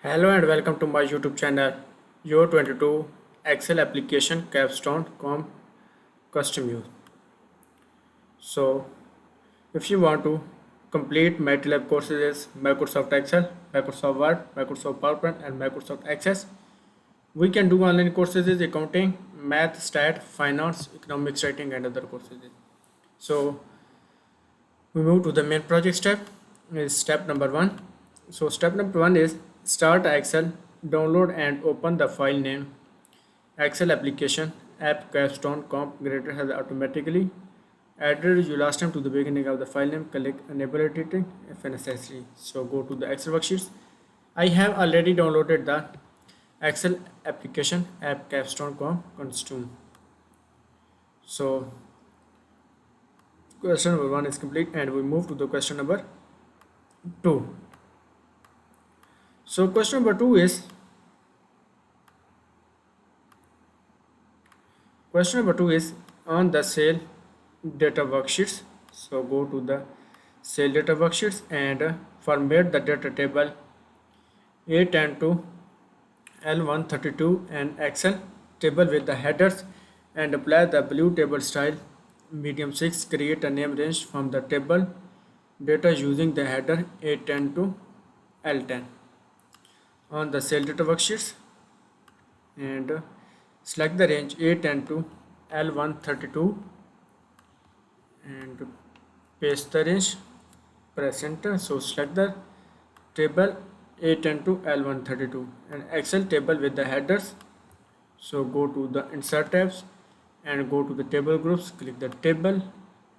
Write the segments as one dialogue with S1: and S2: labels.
S1: Hello and welcome to my YouTube channel YO22 Excel Application Capstone Comp Custom Use. So, if you want to complete MylTLab courses is Microsoft Excel, Microsoft Word, Microsoft PowerPoint, and Microsoft Access, we can do online courses is accounting, math, stat, finance, economics, writing, and other courses. So, we move to the main project step. Is step number one. So step number one is start Excel, download and open the file name. Excel application app capstone comp creator has automatically added your last time to the beginning of the file name. Click enable editing if necessary. So go to the Excel worksheets. I have already downloaded the Excel application app capstone comp costume. So question number one is complete and we move to the question number two. So question number two is on the sale data worksheets. So go to the sale data worksheets and format the data table A10 L132 and Excel table with the headers and apply the blue table style medium 6. Create a name range from the table data using the header A10 to L10 on the cell data worksheets and select the range A10 to L132 and paste the range, press enter. So select the table A10 to L132 and Excel table with the headers. So go to the insert tabs and go to the table groups, click the table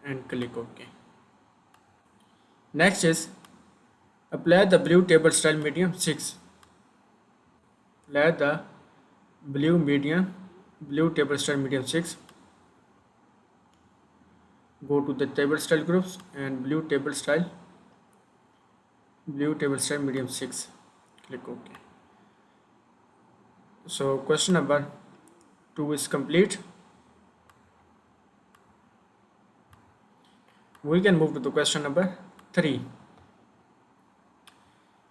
S1: and click OK. Next is apply the blue table style medium 6. Apply the blue table style medium 6. Go to the table style groups and blue table style medium 6. Click OK. So question number 2 is complete. We can move to the question number 3.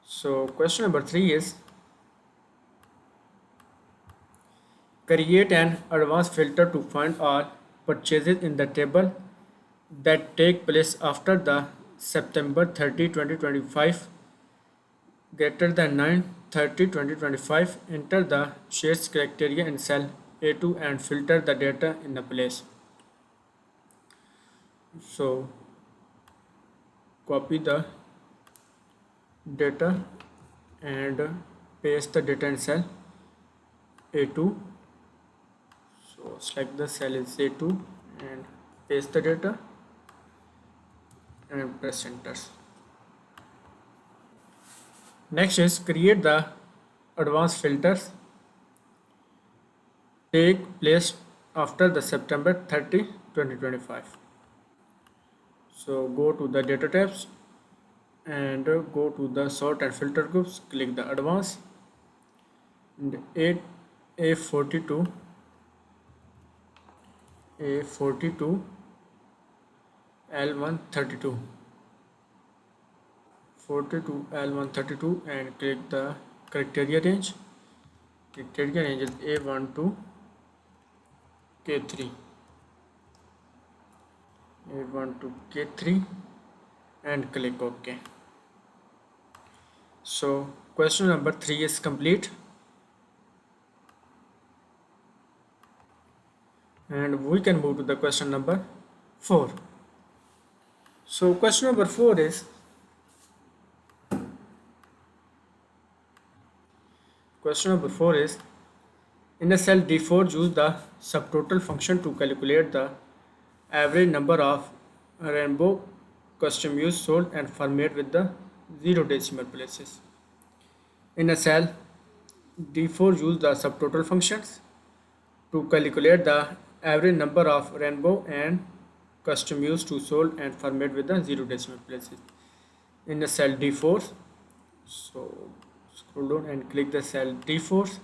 S1: So question number 3 is create an advanced filter to find all purchases in the table that take place after the September 30, 2025 greater than 9/30/2025. Enter the shares criteria in cell A2 and filter the data in the place. So copy the data and paste the data in cell A2. So select the cell is A2 and paste the data and press enter. Next is create the advanced filters take place after the September 30, 2025. So go to the data tabs and go to the sort and filter groups, click the advanced and A42 L132 L132 and click the criteria range. Criteria range is A1 to K3 and click OK. So question number 3 is complete and we can move to the question number 4. So question number 4 is in the cell D4 use the subtotal function to calculate the average number of rainbow custom use sold and format with the 0 decimal places. In a cell D4 use the subtotal functions to calculate the average number of rainbow and custom use to sold and format with the 0 decimal places. In the cell D4, so scroll down and click the cell D4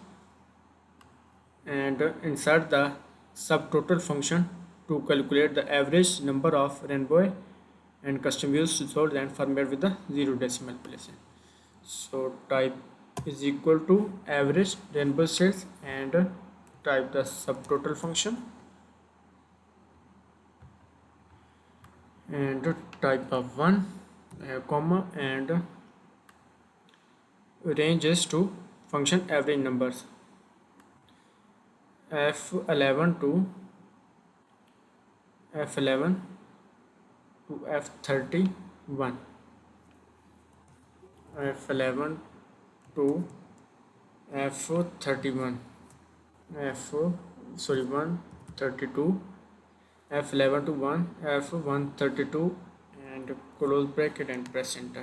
S1: and insert the subtotal function to calculate the average number of rainbow and custom use sold and format with the 0 decimal places. So type is equal to average rainbow sales and type the subtotal function and type of 1 comma and ranges to function average numbers f11 to f11 to f31 f11 to f31 f sorry 132 f11 to 1 f132 and close bracket and press enter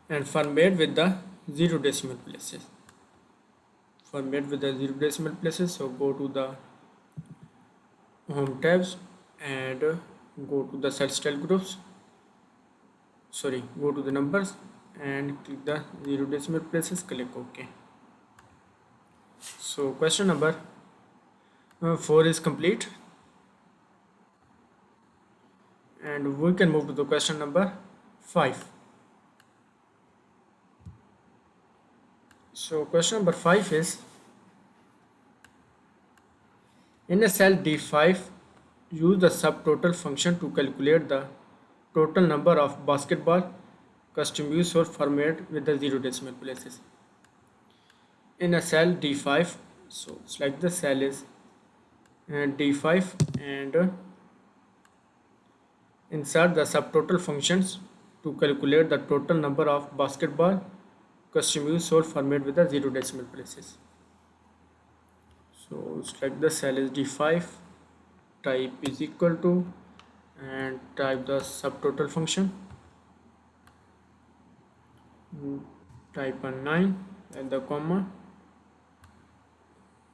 S1: and format with the zero decimal places. Format with the zero decimal places, so go to the home tabs and go to the cell style groups, go to the numbers and click the zero decimal places, click OK. So question number 4 is complete and we can move to the question number 5. So question number 5 is, in a cell D5, use the subtotal function to calculate the total number of basketball custom use or format with the zero decimal places. In a cell D5, so select the cell is D5 and insert the subtotal functions to calculate the total number of basketball custom use or format with the zero decimal places. So select the cell is D5, type is equal to and type the subtotal function, type a 9 and the comma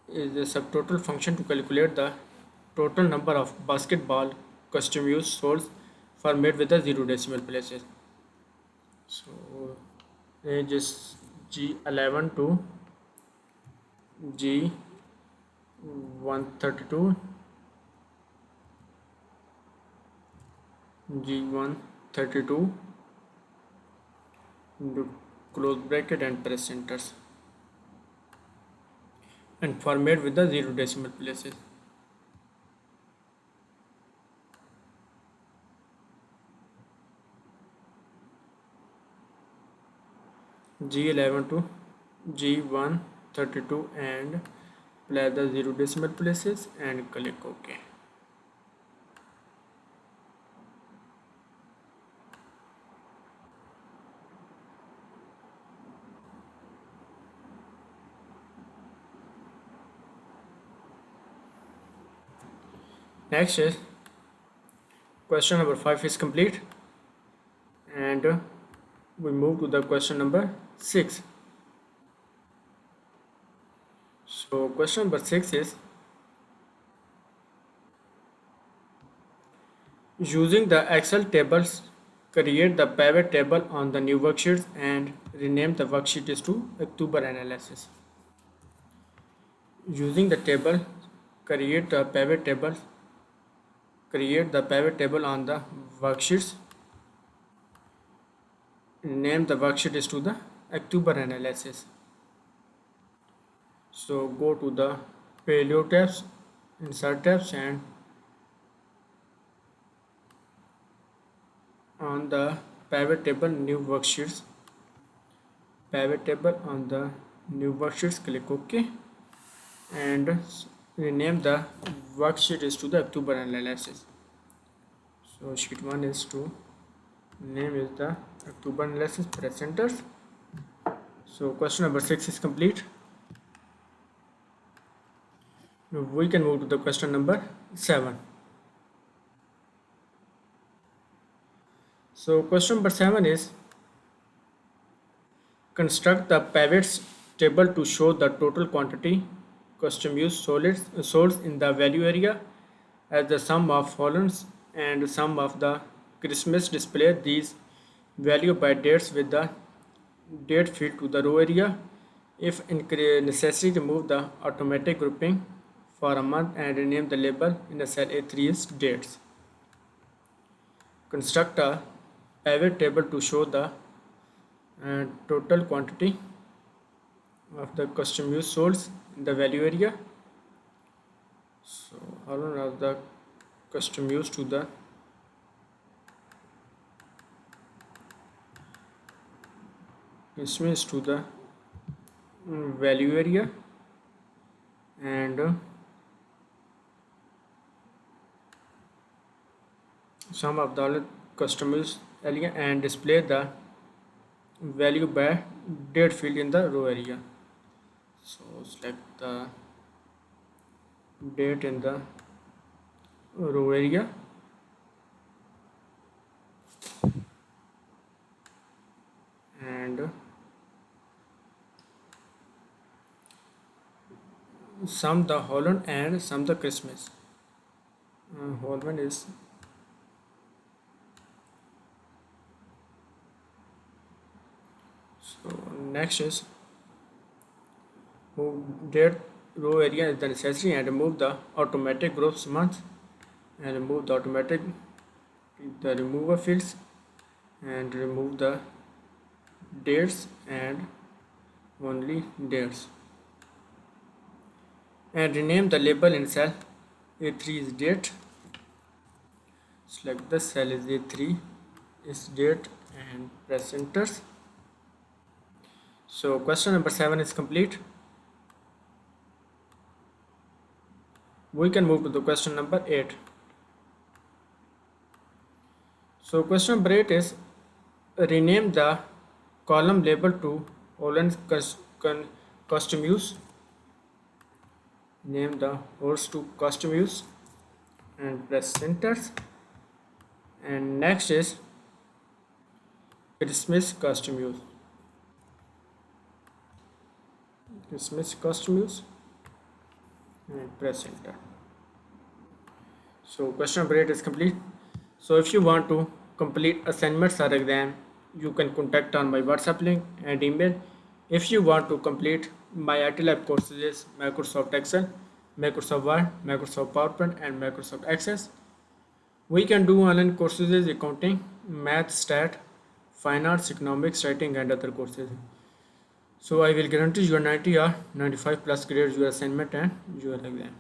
S1: is the subtotal function to calculate the total number of basketball custom use source format with the zero decimal places. So range is G11 to G132 G132 close bracket and press enter and format with the zero decimal places. G11 to G132 and place the zero decimal places and click OK. Next is question number 5 is complete and we move to the question number 6. So question number 6 is, using the Excel tables, create the pivot table on the new worksheets and rename the worksheet is to October analysis. Using the table, create the pivot table on the worksheets, rename the worksheet is to the October analysis. So go to the Paleo tabs, insert tabs and on the pivot table new worksheets, click OK and rename the worksheet is to the October analysis. So sheet 1 is to name is the October analysis, press enter. So question number 6 is complete. We can move to the question number 7. So question number 7 is, construct the pivots table to show the total quantity custom use sold in the value area as the sum of columns and sum of the Christmas display these value by dates with the date field to the row area. If necessary, remove the automatic grouping for a month and rename the label in the cell A3 is dates. Construct a pivot table to show the and total quantity of the custom use sold in the value area. So Harun of the custom use to the instance to the value area, and sum of the other custom use area, and display the value by date field in the row area. So select the date in the row area, and sum the Holland and sum the Christmas. Holland is so next is move date row area is the necessary, and remove the automatic groups month, and remove the automatic the remover fields, and remove the dates and only dates, and rename the label in cell A3 is date. Select the cell is A3 is date and press enter. So question number 7 is complete. We can move to the question number 8. So question number 8 is rename the column label to Holland custom use. Name the horse to custom use and press enter. And next is Christmas custom use. Christmas custom use and press enter. So question number 8 is complete. So if you want to complete assignments or exam, you can contact on my WhatsApp link and email. If you want to complete my MylTLab courses, Microsoft Excel, Microsoft Word, Microsoft PowerPoint, and Microsoft Access, we can do online courses, accounting, math, stat, finance, economics, writing, and other courses. So I will guarantee you 90 or 95 plus grades your assignment and your exam.